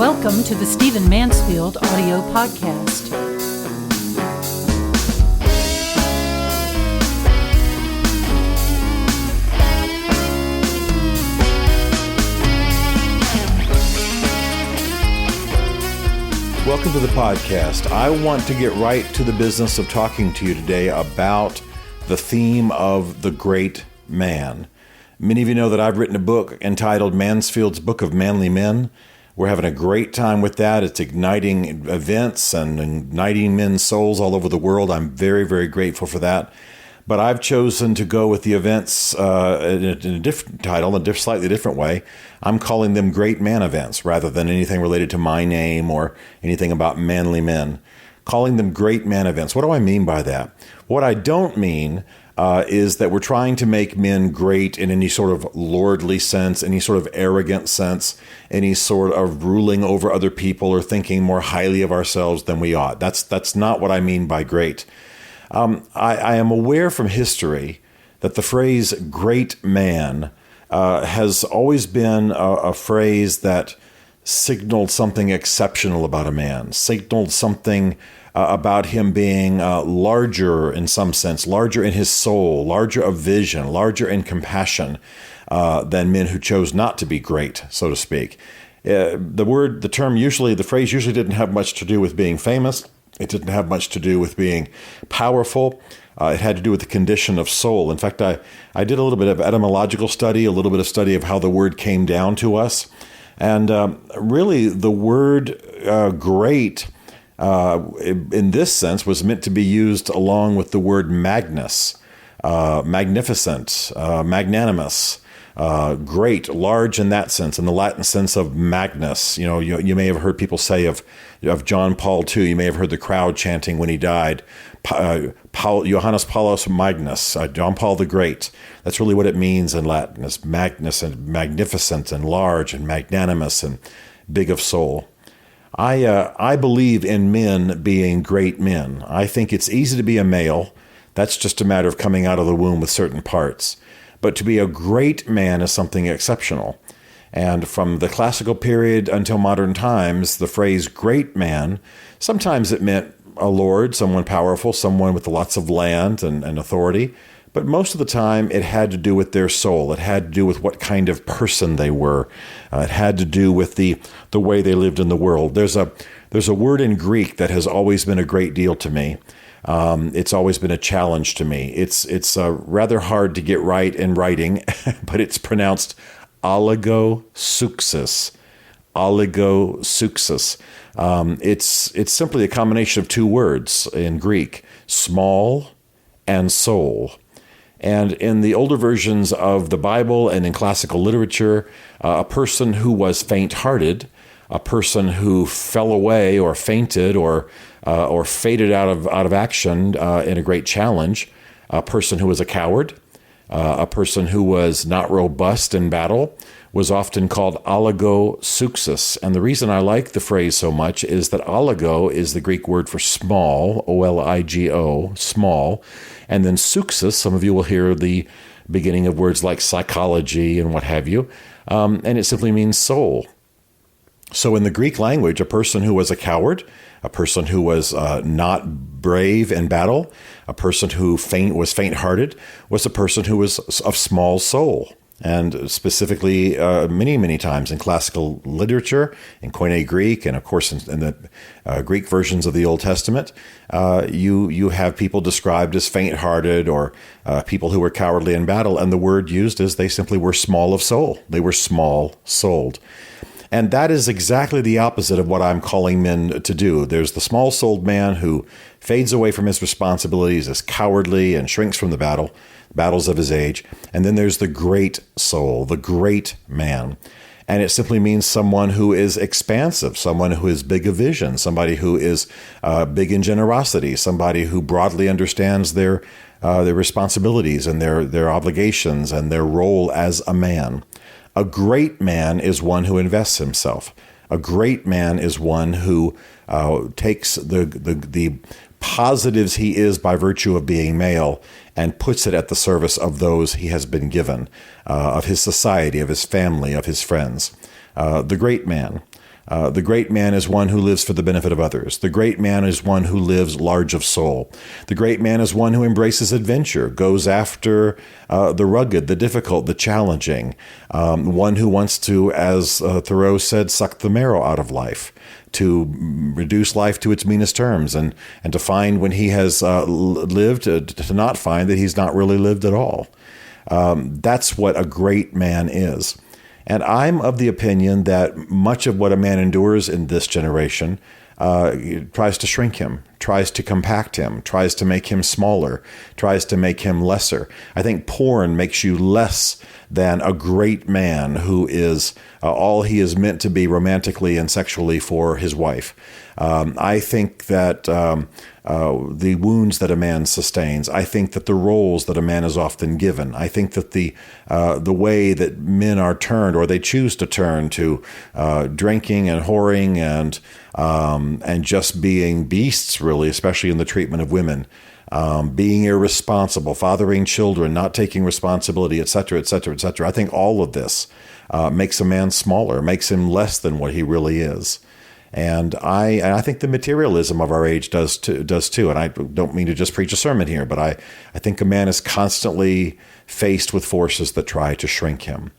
Welcome to the Stephen Mansfield audio podcast. Welcome to the podcast. I want to get right to the business of talking to you today about the theme of the great man. Many of you know that I've written a book entitled Mansfield's Book of Manly Men. We're having a great time with that. It's igniting events and igniting men's souls all over the world. I'm very, very grateful for that. But I've chosen to go with the events in a different title, a slightly different way. I'm calling them Great Man events rather than anything related to my name or anything about manly men. Calling them Great Man events. What do I mean by that? What I don't mean is that we're trying to make men great in any sort of lordly sense, any sort of arrogant sense, any sort of ruling over other people or thinking more highly of ourselves than we ought. That's not what I mean by great. I am aware from history that the phrase great man has always been a phrase that signaled something exceptional about a man, signaled something about him being larger in some sense, larger in his soul, larger of vision, larger in compassion than men who chose not to be great, so to speak. The phrase usually didn't have much to do with being famous. It didn't have much to do with being powerful. It had to do with the condition of soul. In fact, I did a little bit of etymological study, a little bit of study of how the word came down to us. And really, the word great, in this sense, was meant to be used along with the word magnus, magnificent, magnanimous, great, large in that sense, in the Latin sense of magnus. You know, you may have heard people say of John Paul II. You may have heard the crowd chanting when he died, Johannes Paulus Magnus, John Paul the Great. That's really what it means in Latin, is magnus and magnificent and large and magnanimous and big of soul. I believe in men being great men. I think it's easy to be a male. That's just a matter of coming out of the womb with certain parts. But to be a great man is something exceptional. And from the classical period until modern times, the phrase great man, sometimes it meant a lord, someone powerful, someone with lots of land and authority. But most of the time, it had to do with their soul. It had to do with what kind of person they were. It had to do with the way they lived in the world. There's a word in Greek that has always been a great deal to me. It's always been a challenge to me. It's rather hard to get right in writing, but it's pronounced oligosouxis. Oligosouxis. It's simply a combination of two words in Greek, small and soul. And in the older versions of the Bible and in classical literature, a person who was faint-hearted, a person who fell away or fainted or faded out of action in a great challenge, a person who was a coward, a person who was not robust in battle, was often called oligosouxis. And the reason I like the phrase so much is that oligo is the Greek word for small, O-L-I-G-O, small. And then souxis, some of you will hear the beginning of words like psychology and what have you. And it simply means soul. So in the Greek language, a person who was a coward, a person who was not brave in battle, a person who was faint-hearted, was a person who was of small soul. And specifically, many, many times in classical literature, in Koine Greek, and of course in the Greek versions of the Old Testament, you have people described as faint-hearted or people who were cowardly in battle. And the word used is they simply were small of soul. They were small-souled. And that is exactly the opposite of what I'm calling men to do. There's the small-souled man who fades away from his responsibilities, is cowardly, and shrinks from the battles of his age. And then there's the great soul, the great man. And it simply means someone who is expansive, someone who is big of vision, somebody who is big in generosity, somebody who broadly understands their responsibilities and their obligations and their role as a man. A great man is one who invests himself. A great man is one who takes the positives he is by virtue of being male and puts it at the service of those he has been given, of his society, of his family, of his friends. The great man. The great man is one who lives for the benefit of others. The great man is one who lives large of soul. The great man is one who embraces adventure, goes after the rugged, the difficult, the challenging. One who wants to, as Thoreau said, suck the marrow out of life, to reduce life to its meanest terms, and to find when he has lived, to not find that he's not really lived at all. That's what a great man is. And I'm of the opinion that much of what a man endures in this generation tries to shrink him, tries to compact him, tries to make him smaller, tries to make him lesser. I think porn makes you less than a great man who is all he is meant to be romantically and sexually for his wife. I think that the wounds that a man sustains, I think that the roles that a man is often given, I think that the way that men are turned, or they choose to turn to drinking and whoring and just being beasts, really, especially in the treatment of women, being irresponsible, fathering children, not taking responsibility, et cetera, et cetera, et cetera. I think all of this makes a man smaller, makes him less than what he really is. And I think the materialism of our age does too. And I don't mean to just preach a sermon here, but I think a man is constantly faced with forces that try to shrink him.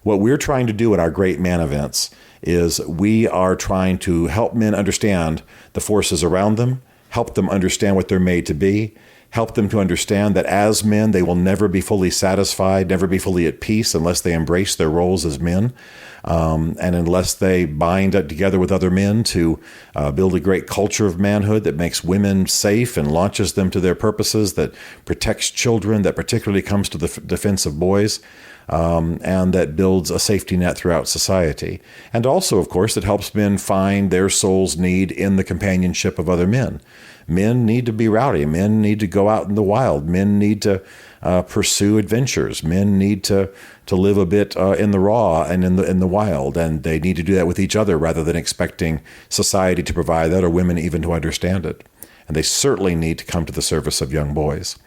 What we're trying to do at our Great Man events is we are trying to help men understand the forces around them, help them understand what they're made to be, help them to understand that as men, they will never be fully satisfied, never be fully at peace unless they embrace their roles as men, and unless they bind together with other men to build a great culture of manhood that makes women safe and launches them to their purposes, that protects children, that particularly comes to the defense of boys, and that builds a safety net throughout society. And also, of course, it helps men find their soul's need in the companionship of other men. Men need to be rowdy. Men need to go out in the wild. Men need to pursue adventures. Men need to live a bit in the raw and in the wild, and they need to do that with each other rather than expecting society to provide that, or women even to understand it. And they certainly need to come to the service of young boys.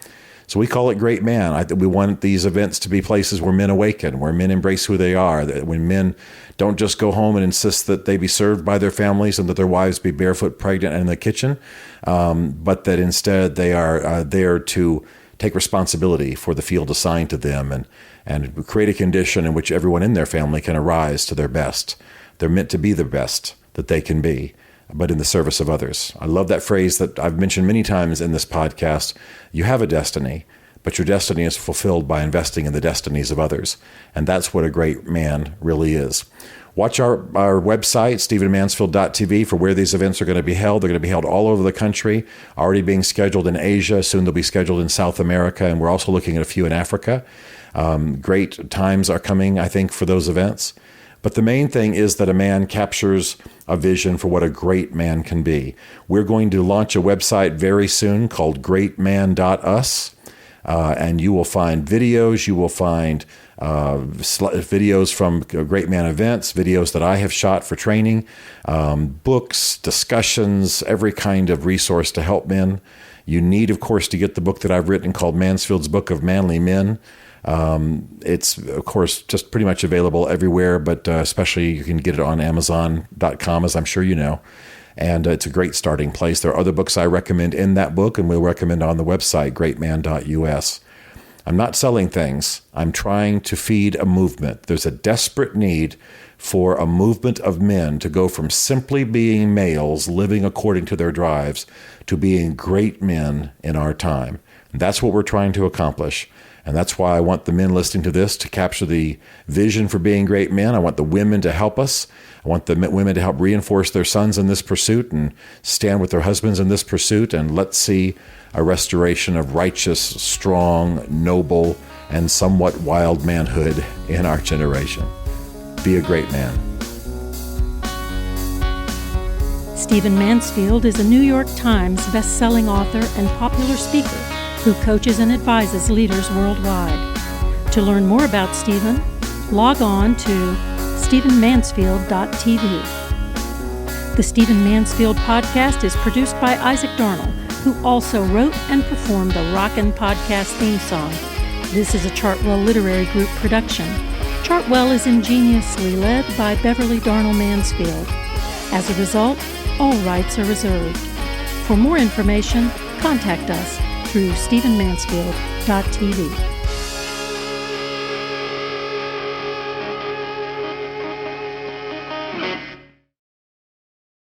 So we call it Great Man. We want these events to be places where men awaken, where men embrace who they are, that when men don't just go home and insist that they be served by their families and that their wives be barefoot, pregnant, and in the kitchen, but that instead they are there to take responsibility for the field assigned to them and create a condition in which everyone in their family can arise to their best. They're meant to be the best that they can be, but in the service of others. I love that phrase that I've mentioned many times in this podcast. You have a destiny, but your destiny is fulfilled by investing in the destinies of others. And that's what a great man really is. Watch our website, stephenmansfield.tv, for where these events are going to be held. They're going to be held all over the country, already being scheduled in Asia. Soon they'll be scheduled in South America, and we're also looking at a few in Africa. Great times are coming, I think, for those events. But the main thing is that a man captures a vision for what a great man can be. We're going to launch a website very soon called GreatMan.us, and you will find videos, you will find videos from Great Man events, videos that I have shot for training, books, discussions, every kind of resource to help men. You need, of course, to get the book that I've written called Mansfield's Book of Manly Men. It's, of course, just pretty much available everywhere, but especially you can get it on Amazon.com, as I'm sure you know. And it's a great starting place. There are other books I recommend in that book, and we'll recommend on the website, greatman.us. I'm not selling things. I'm trying to feed a movement. There's a desperate need for a movement of men to go from simply being males living according to their drives to being great men in our time. And that's what we're trying to accomplish. And that's why I want the men listening to this to capture the vision for being great men. I want the women to help us. I want the women to help reinforce their sons in this pursuit and stand with their husbands in this pursuit. And let's see a restoration of righteous, strong, noble, and somewhat wild manhood in our generation. Be a great man. Stephen Mansfield is a New York Times best-selling author and popular speaker who coaches and advises leaders worldwide. To learn more about Stephen, log on to stephenmansfield.tv. The Stephen Mansfield podcast is produced by Isaac Darnell, who also wrote and performed the Rockin' Podcast theme song. This is a Chartwell Literary Group production. Chartwell is ingeniously led by Beverly Darnell Mansfield. As a result, all rights are reserved. For more information, contact us through stephenmansfield.tv.